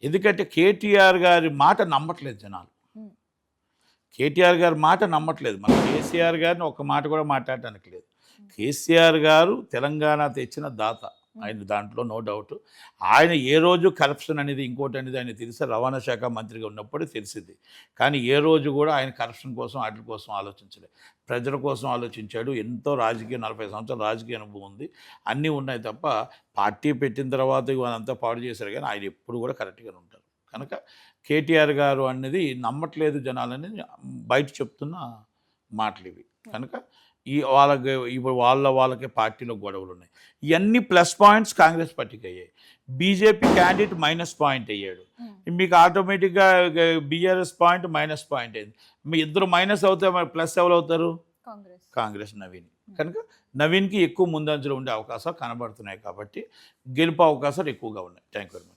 ఎందుకంటే కేటీఆర్ గారి మాట నమ్మట్లేదు జనాలు. ఉమ్, కేటీఆర్ గారి మాట నమ్మట్లేదు. మన కేసీఆర్ గారిని ఒక మాట కూడా మాట్లాడటానికి లేదు. కేసీఆర్ గారు తెలంగాణ తెచ్చిన దాత, ఆయన దాంట్లో నో డౌట్. ఆయన ఏ రోజు కరప్షన్ అనేది ఇంకోటి అనేది ఆయన తెలిసి రవాణా శాఖ మంత్రిగా ఉన్నప్పుడు తెలిసింది. కానీ ఏ రోజు కూడా ఆయన కరప్షన్ కోసం వాటి కోసం ఆలోచించలేదు. ప్రజల కోసం ఆలోచించాడు. ఎంతో రాజకీయ 40 సంవత్సరాల రాజకీయ అనుభవం ఉంది. అన్నీ ఉన్నాయి తప్ప పార్టీ పెట్టిన తర్వాత ఇవంతా పాడు చేశారు, కానీ ఆయన ఎప్పుడు కూడా కరెక్ట్గానే ఉంటారు. కనుక కేటీఆర్ గారు అనేది నమ్మట్లేదు జనాలని బయట చెప్తున్న మాటలు ఇవి. కనుక వాళ్ళకి ఇప్పుడు వాళ్ళకే పార్టీలో గొడవలు ఉన్నాయి. ఇవన్నీ ప్లస్ పాయింట్స్ కాంగ్రెస్ పార్టీకి అయ్యాయి. బీజేపీ క్యాండిడేట్ మైనస్ పాయింట్ అయ్యాడు. మీకు ఆటోమేటిక్గా బీఆర్ఎస్ పాయింట్ మైనస్ పాయింట్ అయింది. మీ ఇద్దరు మైనస్ అవుతే మరి ప్లస్ ఎవరు అవుతారు? కాంగ్రెస్ నవీన్. కనుక నవీన్కి ఎక్కువ ముందంజలో ఉండే అవకాశాలు కనబడుతున్నాయి కాబట్టి గెలుపు అవకాశాలు ఎక్కువగా ఉన్నాయి. Thank you very much.